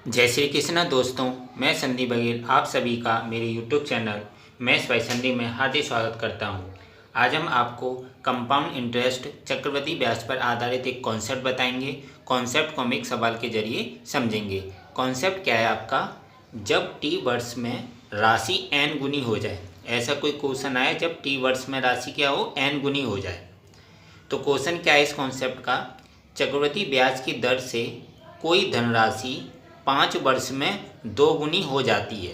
जय श्री कृष्ण दोस्तों, मैं संदीप बघेल आप सभी का मेरे YouTube channel maths by Sandeep में हार्दिक स्वागत करता हूं। आज हम आपको कंपाउंड इंटरेस्ट चक्रवृद्धि ब्याज पर आधारित एक कॉन्सेप्ट बताएंगे। कॉन्सेप्ट को हम एक सवाल के जरिए समझेंगे। कॉन्सेप्ट क्या है आपका, जब टी वर्ष में राशि n गुनी हो जाए, ऐसा कोई क्वेश्चन आए जब टी वर्ष में राशि क्या हो, n गुनी हो जाए। तो क्वेश्चन क्या है इस कॉन्सेप्ट का, चक्रवृद्धि ब्याज की दर से कोई धनराशि 5 वर्ष में 2 गुनी हो जाती है।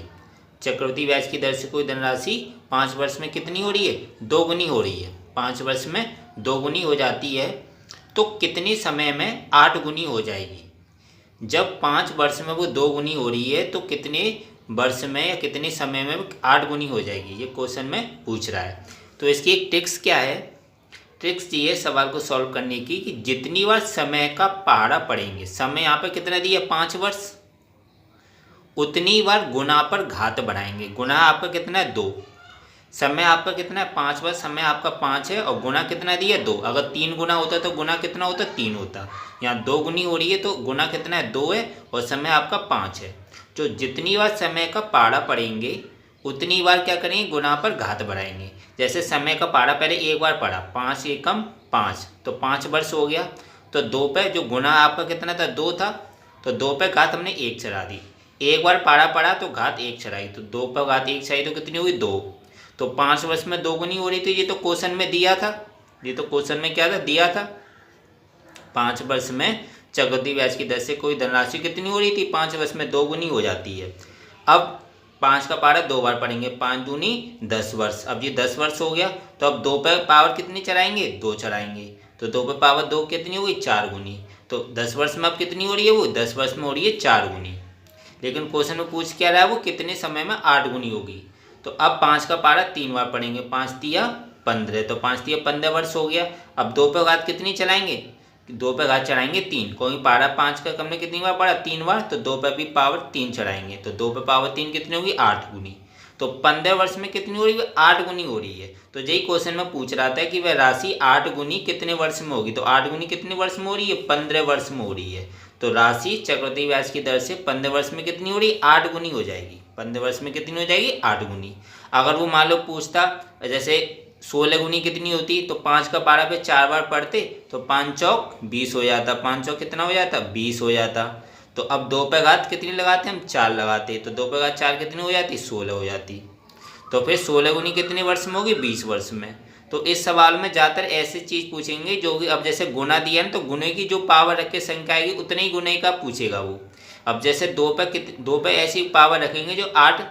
चक्रवृद्धि ब्याज की दर से कोई धनराशि 5 वर्ष में कितनी हो रही है, 2 गुनी हो रही है। 5 वर्ष में 2 गुनी हो जाती है तो कितने समय में 8 गुनी हो जाएगी। जब 5 वर्ष में वो 2 गुनी हो रही है तो कितने वर्ष में या कितने समय में 8 गुनी हो जाएगी, ये क्वेश्चन में पूछ रहा है। तो इसकी एक ट्रिक्स क्या है, ट्रिक्स ये सवाल को सॉल्व करने की कि जितनी बार समय का पहाड़ा पड़ेंगे, समय यहाँ पर कितना दिया 5 वर्ष, उतनी बार गुना पर घात बढ़ाएंगे। गुना आपका कितना है 2, समय आपका कितना है 5 वर्ष, समय आपका 5 है और गुना कितना दिया 2। अगर 3 गुना होता तो गुना कितना होता 3 होता। यहाँ 2 गुनी हो रही है तो गुना कितना है 2 है और समय आपका 5 है। जो जितनी बार समय का पहाड़ा पड़ेंगे उतनी बार क्या करेंगे, गुना पर घात बढ़ाएंगे। जैसे समय का पहाड़ा पहले एक बार पड़ा, 5 एकम 5 तो 5 वर्ष हो गया। तो 2 पे जो गुना आपका कितना था 2 था, तो 2 पे घात हमने 1 चढ़ा दी। एक बार पहाड़ा पड़ा तो घात 1 चढ़ाई, तो 2 पर घात 1 चढ़ाई तो कितनी हुई 2। तो 5 वर्ष में 2 गुनी हो रही थी। ये तो क्वेश्चन में दिया था, ये तो क्वेश्चन में क्या था दिया था, 5 वर्ष में चक्रवृद्धि ब्याज की दर से कोई धनराशि कितनी हो रही थी, 5 वर्ष में 2 गुनी हो जाती है। अब 5 का पहाड़ा 2 बार पढ़ेंगे, 5 दूनी 10 वर्ष। अब ये 10 वर्ष हो गया तो अब 2 पे पावर कितनी चढ़ाएंगे, 2 चढ़ाएंगे। तो 2 पे पावर 2 कितनी होगी 4 गुनी। तो 10 वर्ष में अब कितनी हो रही है, वो 10 वर्ष में हो रही है 4 गुनी। लेकिन क्वेश्चन में पूछ क्या रहा है, वो कितने समय में 8 गुनी होगी। तो अब 5 का पहाड़ा 3 बार पढ़ेंगे, 5 तिया 15, तो 5 तिया 15 वर्ष हो गया। अब 2 पे घात कितनी चलाएंगे, 2 पे घात चढ़ाएंगे 3, क्योंकि पहाड़ा 5 का हमने कितनी बार पढ़ा 3 बार, तो 2 पे भी पावर 3 चढ़ाएंगे। तो 2 पे पावर 3 कितनी होगी 8 गुनी। तो 15 वर्ष में कितनी हो रही है, 8 गुनी हो रही है। तो यही क्वेश्चन में पूछ रहा था कि वह राशि 8 गुनी कितने वर्ष में होगी। तो 8 गुनी कितने वर्ष में हो रही है, 15 वर्ष में हो रही है। तो राशि चक्रवृद्धि ब्याज की दर से 15 वर्ष में कितनी हो रही है, 8 गुनी हो जाएगी। 15 वर्ष में कितनी हो जाएगी, 8 गुनी। अगर वो मान लो पूछता जैसे 16 गुनी कितनी होती, तो 5 का पहाड़ा पे 4 बार पढ़ते तो 5 चौक 20 हो जाता। 5 चौक कितना हो जाता 20 हो जाता। तो अब 2 पे घात कितनी लगाते हम 4 लगाते, तो 2 पे घात 4 कितनी हो जाती 16 हो जाती। तो फिर 16 गुनी कितने वर्ष में होगी, 20 वर्ष में। तो इस सवाल में ज़्यादातर ऐसी चीज़ पूछेंगे जो कि अब जैसे गुना दिया ना, तो गुने की जो पावर रख के संख्या आएगी उतने ही गुने का पूछेगा वो। अब जैसे 2 पे ऐसी पावर रखेंगे जो 8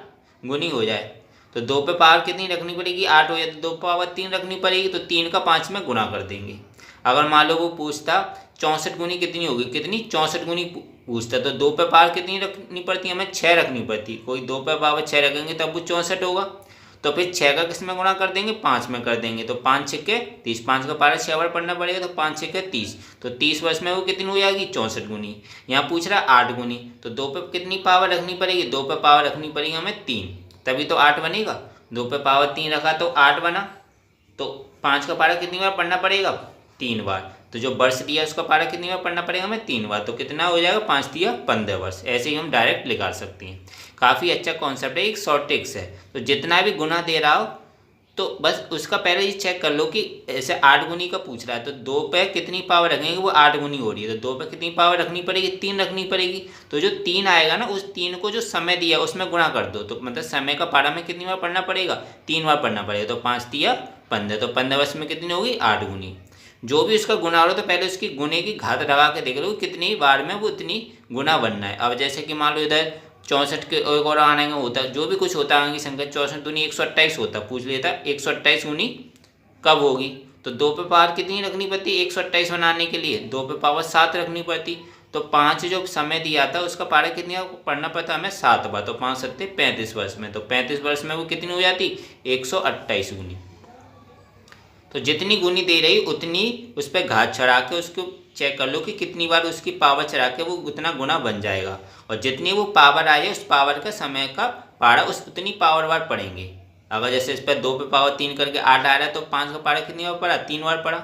गुनी हो जाए, तो 2 पे पावर कितनी रखनी पड़ेगी 8 हो जाए, तो 2 पावर 3 रखनी पड़ेगी, तो 3 का 5 में गुना कर देंगे। अगर मान लो वो पूछता 64 गुनी कितनी होगी, कितनी 64 गुनी पूछता, तो 2 पे पावर कितनी रखनी पड़ती, हमें 6 रखनी पड़ती। कोई 2 पे पावर 6 रखेंगे तब वो 64 होगा। तो फिर 6 का किस में गुणा कर देंगे, 5 में कर देंगे। तो 5 छक्के 30, 5 का पारा 6 बार पढ़ना पड़ेगा, तो 5 छक्के 30, तो 30 वर्ष में वो कितनी हो जाएगी 64 गुनी। यहाँ पूछ रहा है 8 गुनी, तो 2 पे कितनी पावर रखनी पड़ेगी, 2 पे पावर रखनी पड़ेगी हमें 3, तभी तो 8 बनेगा। 2 पे पावर 3 रखा तो 8 बना। तो 5 का पारा कितनी बार पढ़ना पड़ेगा 3 बार। तो जो वर्ष दिया उसका पारा कितनी बार पढ़ना पड़ेगा हमें 3 बार। तो कितना हो जाएगा 5 तिया 15 वर्ष। ऐसे ही हम डायरेक्ट निकाल सकते हैं। काफ़ी अच्छा कॉन्सेप्ट है, एक शॉर्ट ट्रिक्स है। तो जितना भी गुना दे रहा हो तो बस उसका पहले ये चेक कर लो कि ऐसे 8 गुनी का पूछ रहा है, तो 2 पे कितनी पावर रखेंगे वो 8 गुनी हो रही है, तो 2 पे कितनी पावर रखनी पड़ेगी 3 रखनी पड़ेगी। तो जो 3 आएगा ना, उस 3 को जो समय दिया उसमें गुणा कर दो, तो मतलब समय का पारा में कितनी बार पढ़ना पड़ेगा 3 बार पढ़ना पड़ेगा। तो 5 तिया 15, तो 15 वर्ष में कितनी होगी 8 गुनी। जो भी उसका गुना हो रहा है तो पहले उसकी गुने की घात लगा के देख लो कितनी बार में वो इतनी गुना बनना है। अब जैसे कि मान लो इधर 64 के एक और आने का होता है, जो भी कुछ होता है संख्या 64 दूनी 128 होता, पूछ लेता 128 गुनी कब होगी। तो 2 पे पावर कितनी रखनी पड़ती 128 बनाने के लिए, 2 पे पावर 7 रखनी पड़ती। तो 5 जो समय दिया था उसका पारा कितनी पढ़ना पड़ता हमें 7 बार, तो 5 सत्ते 35 वर्ष में। तो 35 वर्ष में वो कितनी हो जाती 128 गुनी। तो जितनी गुनी दे रही उतनी उस पर घात चढ़ा के उसको चेक कर लो कि कितनी बार उसकी पावर चढ़ा के वो उतना गुना बन जाएगा। और जितनी वो पावर आ जाए उस पावर का समय का पारा उस उतनी पावर बार पढ़ेंगे। अगर जैसे इस पर 2 पे पावर 3 करके 8 आ रहा है तो 5 का पारा कितनी बार पड़ा 3 बार पड़ा।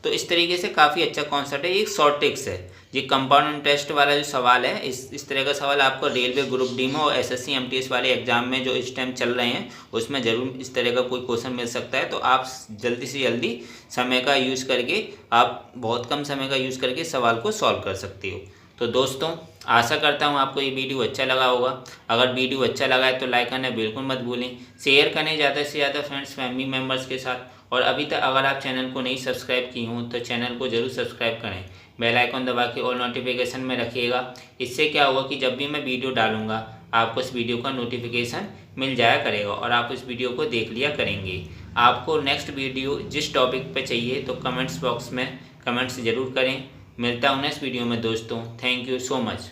तो इस तरीके से काफ़ी अच्छा कॉन्सेप्ट है, एक शॉर्ट ट्रिक्स है। ये कंपाउंड इंटरेस्ट वाला जो सवाल है, इस तरह का सवाल आपको रेलवे ग्रुप डी में और एसएससी एमटीएस वाले एग्जाम में जो इस टाइम चल रहे हैं उसमें ज़रूर इस तरह का कोई क्वेश्चन मिल सकता है। तो आप जल्दी से जल्दी समय का यूज़ करके, आप बहुत कम समय का यूज़ करके सवाल को सॉल्व कर सकते हो। तो दोस्तों, आशा करता हूँ आपको ये वीडियो अच्छा लगा होगा। अगर वीडियो अच्छा लगा है तो लाइक करना बिल्कुल मत भूलें, शेयर करें ज़्यादा से ज़्यादा फ्रेंड्स फैमिली मेम्बर्स के साथ। और अभी तक अगर आप चैनल को नहीं सब्सक्राइब की हों तो चैनल को ज़रूर सब्सक्राइब करें, बेल आइकन दबा के और नोटिफिकेशन में रखिएगा। इससे क्या होगा कि जब भी मैं वीडियो डालूँगा आपको इस वीडियो का नोटिफिकेशन मिल जाया करेगा और आप इस वीडियो को देख लिया करेंगे। आपको नेक्स्ट वीडियो जिस टॉपिक पे चाहिए तो कमेंट्स बॉक्स में कमेंट्स ज़रूर करें। मिलता हूँ नेक्स्ट वीडियो में दोस्तों। Thank you so much.